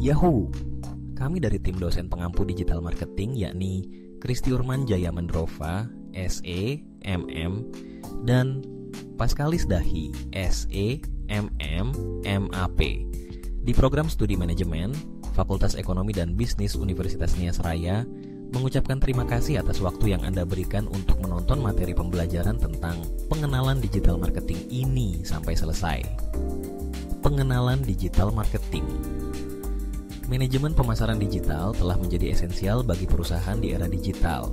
Yahoo! Kami dari tim dosen pengampu digital marketing yakni Kristi Urman Jaya Mendrova, SE, MM, dan Paskalis Dahi, SE, MM, MAP, di program studi manajemen Fakultas Ekonomi dan Bisnis Universitas Nias Raya, mengucapkan terima kasih atas waktu yang Anda berikan untuk menonton materi pembelajaran tentang pengenalan digital marketing ini sampai selesai. Pengenalan digital marketing. Manajemen pemasaran digital telah menjadi esensial bagi perusahaan di era digital,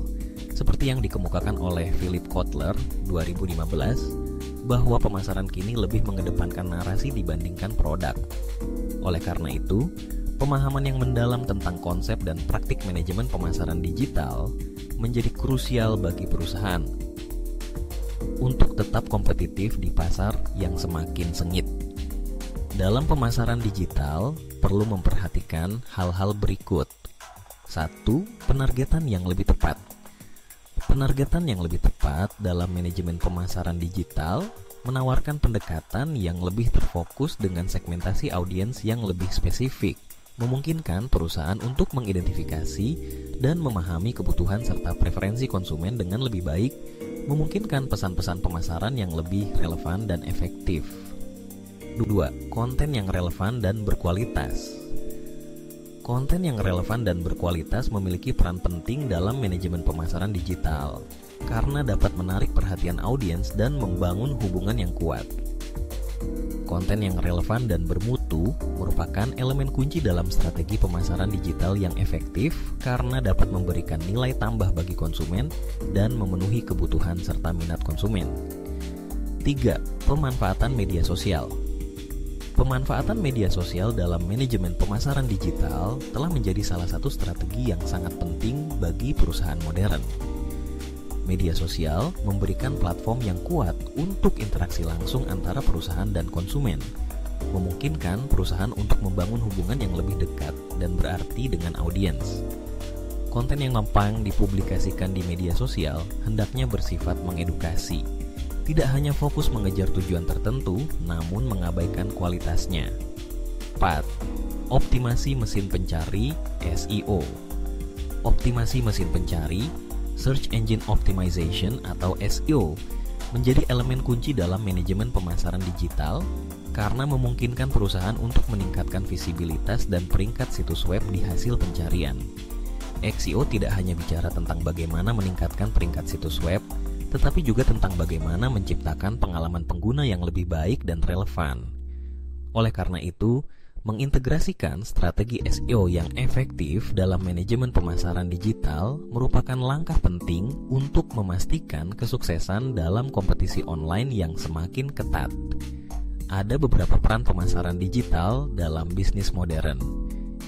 seperti yang dikemukakan oleh Philip Kotler 2015, bahwa pemasaran kini lebih mengedepankan narasi dibandingkan produk. Oleh karena itu, pemahaman yang mendalam tentang konsep dan praktik manajemen pemasaran digital menjadi krusial bagi perusahaan untuk tetap kompetitif di pasar yang semakin sengit. Dalam pemasaran digital, perlu memperhatikan hal-hal berikut. 1. Penargetan yang lebih tepat. Penargetan yang lebih tepat dalam manajemen pemasaran digital menawarkan pendekatan yang lebih terfokus dengan segmentasi audiens yang lebih spesifik, memungkinkan perusahaan untuk mengidentifikasi dan memahami kebutuhan serta preferensi konsumen dengan lebih baik, memungkinkan pesan-pesan pemasaran yang lebih relevan dan efektif. 2. Konten yang relevan dan berkualitas. Konten yang relevan dan berkualitas memiliki peran penting dalam manajemen pemasaran digital karena dapat menarik perhatian audiens dan membangun hubungan yang kuat. Konten yang relevan dan bermutu merupakan elemen kunci dalam strategi pemasaran digital yang efektif karena dapat memberikan nilai tambah bagi konsumen dan memenuhi kebutuhan serta minat konsumen. 3. Pemanfaatan media sosial. Pemanfaatan media sosial dalam manajemen pemasaran digital telah menjadi salah satu strategi yang sangat penting bagi perusahaan modern. Media sosial memberikan platform yang kuat untuk interaksi langsung antara perusahaan dan konsumen, memungkinkan perusahaan untuk membangun hubungan yang lebih dekat dan berarti dengan audiens. Konten yang gampang dipublikasikan di media sosial hendaknya bersifat mengedukasi, tidak hanya fokus mengejar tujuan tertentu, namun mengabaikan kualitasnya. 4. Optimasi mesin pencari (SEO). Optimasi mesin pencari Search Engine Optimization atau SEO menjadi elemen kunci dalam manajemen pemasaran digital karena memungkinkan perusahaan untuk meningkatkan visibilitas dan peringkat situs web di hasil pencarian. SEO tidak hanya bicara tentang bagaimana meningkatkan peringkat situs web, tetapi juga tentang bagaimana menciptakan pengalaman pengguna yang lebih baik dan relevan. Oleh karena itu, mengintegrasikan strategi SEO yang efektif dalam manajemen pemasaran digital merupakan langkah penting untuk memastikan kesuksesan dalam kompetisi online yang semakin ketat. Ada beberapa peran pemasaran digital dalam bisnis modern,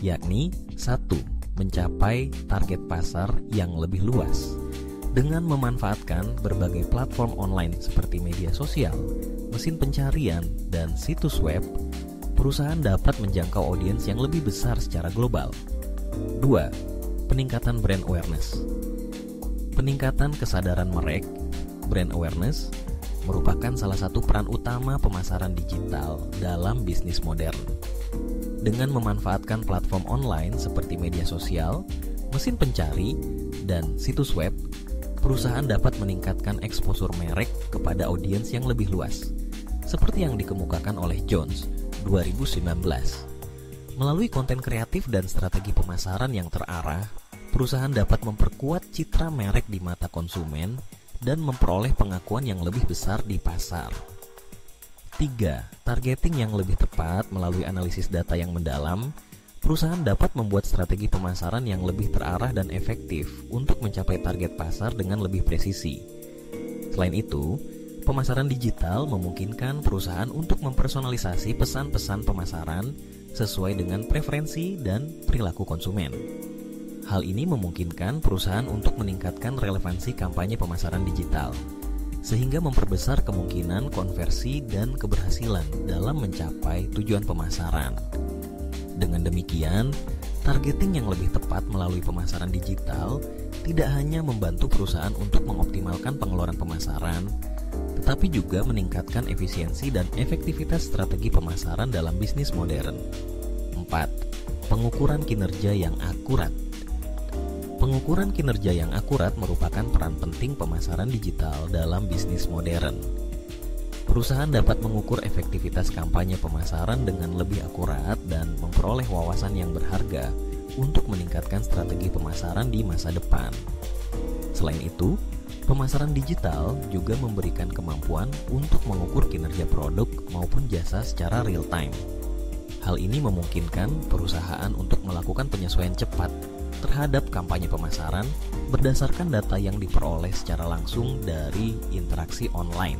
yakni 1. Mencapai target pasar yang lebih luas. Dengan memanfaatkan berbagai platform online seperti media sosial, mesin pencarian, dan situs web, perusahaan dapat menjangkau audiens yang lebih besar secara global. 2. Peningkatan brand awareness. Peningkatan kesadaran merek, brand awareness, merupakan salah satu peran utama pemasaran digital dalam bisnis modern. Dengan memanfaatkan platform online seperti media sosial, mesin pencari, dan situs web, perusahaan dapat meningkatkan eksposur merek kepada audiens yang lebih luas, seperti yang dikemukakan oleh Jones 2019. Melalui konten kreatif dan strategi pemasaran yang terarah, perusahaan dapat memperkuat citra merek di mata konsumen dan memperoleh pengakuan yang lebih besar di pasar. 3. Targeting yang lebih tepat. Melalui analisis data yang mendalam, perusahaan dapat membuat strategi pemasaran yang lebih terarah dan efektif untuk mencapai target pasar dengan lebih presisi. Selain itu, pemasaran digital memungkinkan perusahaan untuk mempersonalisasi pesan-pesan pemasaran sesuai dengan preferensi dan perilaku konsumen. Hal ini memungkinkan perusahaan untuk meningkatkan relevansi kampanye pemasaran digital, sehingga memperbesar kemungkinan konversi dan keberhasilan dalam mencapai tujuan pemasaran. Dengan demikian, targeting yang lebih tepat melalui pemasaran digital tidak hanya membantu perusahaan untuk mengoptimalkan pengeluaran pemasaran, tetapi juga meningkatkan efisiensi dan efektivitas strategi pemasaran dalam bisnis modern. 4. Pengukuran kinerja yang akurat. Pengukuran kinerja yang akurat merupakan peran penting pemasaran digital dalam bisnis modern. Perusahaan dapat mengukur efektivitas kampanye pemasaran dengan lebih akurat dan memperoleh wawasan yang berharga untuk meningkatkan strategi pemasaran di masa depan. Selain itu, pemasaran digital juga memberikan kemampuan untuk mengukur kinerja produk maupun jasa secara real time. Hal ini memungkinkan perusahaan untuk melakukan penyesuaian cepat terhadap kampanye pemasaran berdasarkan data yang diperoleh secara langsung dari interaksi online.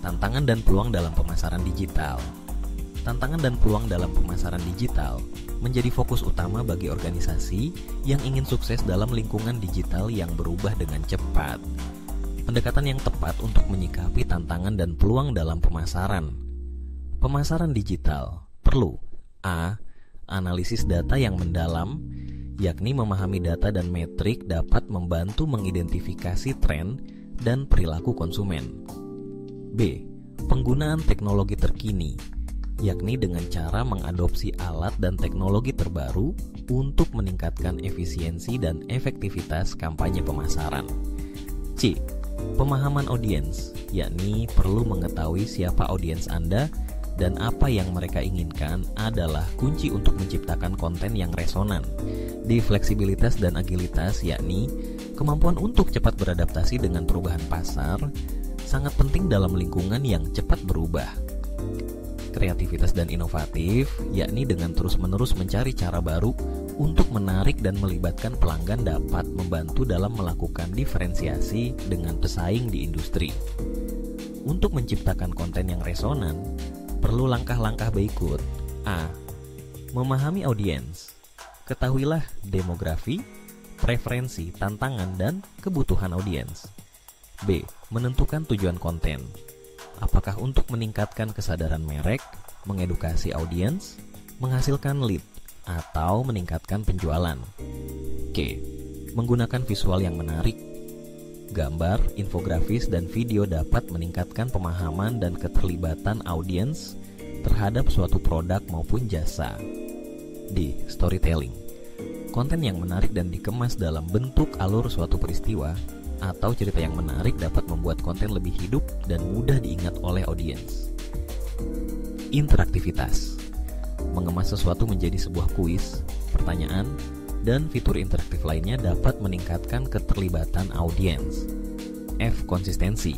Tantangan dan peluang dalam pemasaran digital. Tantangan dan peluang dalam pemasaran digital menjadi fokus utama bagi organisasi yang ingin sukses dalam lingkungan digital yang berubah dengan cepat. Pendekatan yang tepat untuk menyikapi tantangan dan peluang dalam pemasaran. Pemasaran digital perlu A. Analisis data yang mendalam, yakni memahami data dan metrik dapat membantu mengidentifikasi tren dan perilaku konsumen. B. Penggunaan teknologi terkini, yakni dengan cara mengadopsi alat dan teknologi terbaru untuk meningkatkan efisiensi dan efektivitas kampanye pemasaran. C. Pemahaman audiens, yakni perlu mengetahui siapa audiens Anda dan apa yang mereka inginkan adalah kunci untuk menciptakan konten yang resonan. D. Fleksibilitas dan agilitas, yakni kemampuan untuk cepat beradaptasi dengan perubahan pasar, sangat penting dalam lingkungan yang cepat berubah. Kreativitas dan inovatif, yakni dengan terus-menerus mencari cara baru untuk menarik dan melibatkan pelanggan dapat membantu dalam melakukan diferensiasi dengan pesaing di industri. Untuk menciptakan konten yang resonan, perlu langkah-langkah berikut. A. Memahami audiens. Ketahuilah demografi, preferensi, tantangan, dan kebutuhan audiens. B. Menentukan tujuan konten. Apakah untuk meningkatkan kesadaran merek, mengedukasi audiens, menghasilkan lead, atau meningkatkan penjualan? C. Menggunakan visual yang menarik. Gambar, infografis, dan video dapat meningkatkan pemahaman dan keterlibatan audiens terhadap suatu produk maupun jasa. D. Storytelling. Konten yang menarik dan dikemas dalam bentuk alur suatu peristiwa atau cerita yang menarik dapat membuat konten lebih hidup dan mudah diingat oleh audiens. Interaktivitas. Mengemas sesuatu menjadi sebuah kuis, pertanyaan, dan fitur interaktif lainnya dapat meningkatkan keterlibatan audiens. F. Konsistensi.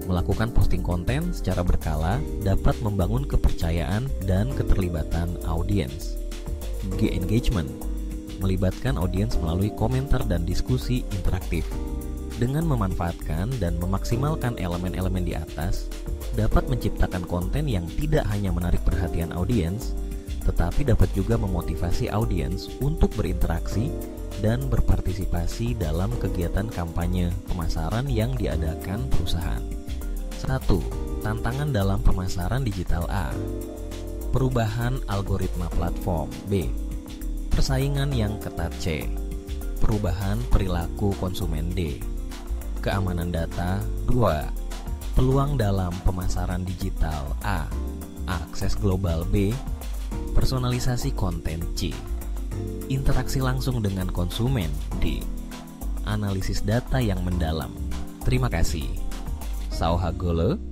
Melakukan posting konten secara berkala dapat membangun kepercayaan dan keterlibatan audiens. G. Engagement. Melibatkan audiens melalui komentar dan diskusi interaktif. Dengan memanfaatkan dan memaksimalkan elemen-elemen di atas, dapat menciptakan konten yang tidak hanya menarik perhatian audiens, tetapi dapat juga memotivasi audiens untuk berinteraksi dan berpartisipasi dalam kegiatan kampanye pemasaran yang diadakan perusahaan. 1. Tantangan dalam pemasaran digital. A. Perubahan algoritma platform. B. Persaingan yang ketat. C. Perubahan perilaku konsumen. D. Keamanan data. 2. Peluang dalam pemasaran digital. A. Akses global. B. Personalisasi konten. C. Interaksi langsung dengan konsumen. D. Analisis data yang mendalam. Terima kasih. Sao Hagolo.